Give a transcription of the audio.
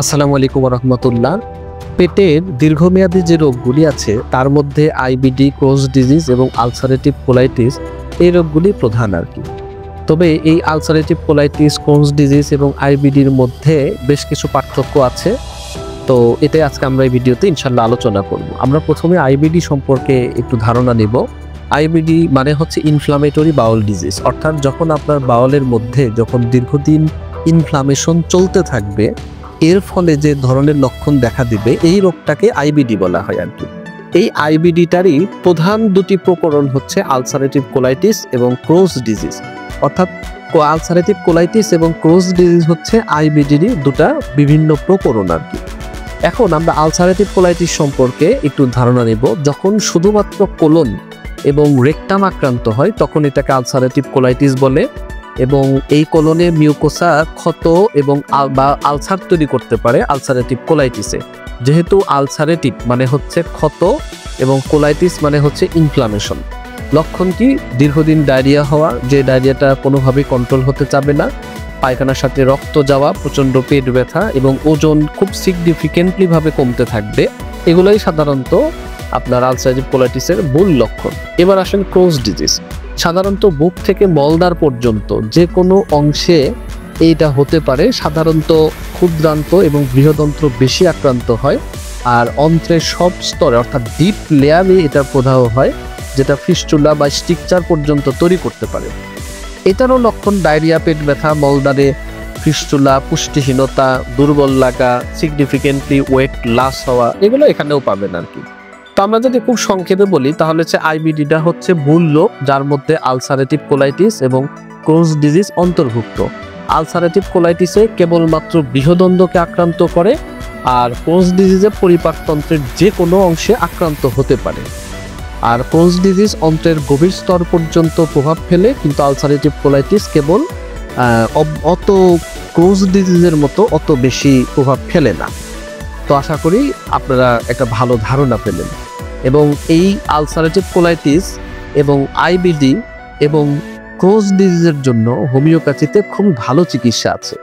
আসসালামু আলাইকুম ওয়া রাহমাতুল্লাহ। পেটের দীর্ঘমেয়াদী যে রোগগুলি আছে তার মধ্যে আইবিডি, ক্রোনস ডিজিজ এবং আলসারেটিভ কোলাইটিস এই রোগগুলি প্রধান আর কি। তবে এই আলসারেটিভ কোলাইটিস, ক্রোনস ডিজিজ এবং আইবিডির মধ্যে বেশ কিছু পার্থক্য আছে। তো এটাই আজকে আমরা এই ভিডিওতে ইনশাল্লাহ আলোচনা করব। আমরা প্রথমে আইবিডি সম্পর্কে একটু ধারণা নিব। আইবিডি মানে হচ্ছে ইনফ্লামেটরি বাউল ডিজিজ, অর্থাৎ যখন আপনার বাউলের মধ্যে যখন দীর্ঘদিন ইনফ্লামেশন চলতে থাকবে, এর ফলে যে ধরনের লক্ষণ দেখা দিবে এই রোগটাকে আইবিডি বলা হয় আর কি। এই আইবিডিটারই প্রধান দুটি প্রকরণ হচ্ছে আলসারেটিভ কোলাইটিস এবং ক্রোনস ডিজিজ, অর্থাৎ আলসারেটিভ কোলাইটিস এবং ক্রোনস ডিজিজ হচ্ছে আইবিডিরই দুটা বিভিন্ন প্রকরণ আর কি। এখন আমরা আলসারেটিভ কোলাইটিস সম্পর্কে একটু ধারণা নেব। যখন শুধুমাত্র কোলন এবং রেকটাম আক্রান্ত হয় তখন এটাকে আলসারেটিভ কোলাইটিস বলে, এবং এই কোলনে মিউকোসা ক্ষত এবং আলসার তৈরি করতে পারে আলসারেটিভ কোলাইটিসে। যেহেতু আলসারেটিভ মানে হচ্ছে ক্ষত এবং কোলাইটিস মানে হচ্ছে ইনফ্লামেশন। লক্ষণ কি? দীর্ঘদিন ডায়রিয়া হওয়া, যে ডায়রিয়াটা কোনোভাবেই কন্ট্রোল হতে চাবে না, পায়খানার সাথে রক্ত যাওয়া, প্রচণ্ড পেট ব্যথা এবং ওজন খুব সিগনিফিকেন্টলি ভাবে কমতে থাকবে। এগুলোই সাধারণত আপনার আলসারেটিভ কোলাইটিসের মূল লক্ষণ। এবার আসেন ক্রোনস ডিজিজ। সাধারণত বুক থেকে মলদ্বার পর্যন্ত যে কোনো অংশে এইটা হতে পারে। সাধারণত ক্ষুদ্রান্ত এবং বৃহদন্ত্র বেশি আক্রান্ত হয়, আর অন্ত্রের সব স্তরে অর্থাৎ ডিপ লেয়ারে এটার প্রদাহ হয়, যেটা ফিস্টুলা বা স্ট্রিকচার পর্যন্ত তৈরি করতে পারে। এটারও লক্ষণ ডায়রিয়া, পেট ব্যথা, মলদ্বারে ফিস্টুলা, পুষ্টিহীনতা, দুর্বল লাগা, সিগনিফিকেন্টলি ওয়েট লস হওয়া, এগুলো এখানেও পাবেন আর কি। তো আমরা যদি খুব সংক্ষেপে বলি তাহলে হচ্ছে আইবিডিটা হচ্ছে মূল রোগ, যার মধ্যে আলসারেটিভ কোলাইটিস এবং ক্রোনস ডিজিজ অন্তর্ভুক্ত। আলসারেটিভ কোলাইটিসে কেবলমাত্র বৃহদণ্ডকে আক্রান্ত করে, আর ক্রোনস ডিজিজে পরিপাকতন্ত্রের যে কোনো অংশে আক্রান্ত হতে পারে। আর ক্রোনস ডিজিজ অন্ত্রের গভীর স্তর পর্যন্ত প্রভাব ফেলে, কিন্তু আলসারেটিভ কোলাইটিস কেবল অত ক্রোনস ডিজিজের মতো অত বেশি প্রভাব ফেলে না। তো আশা করি আপনারা একটা ভালো ধারণা পেলেন। এবং এই আলসারেটিভ কোলাইটিস এবং আইবিডি এবং ক্রোনস ডিজিজের জন্য হোমিওপ্যাথিতে খুব ভালো চিকিৎসা আছে।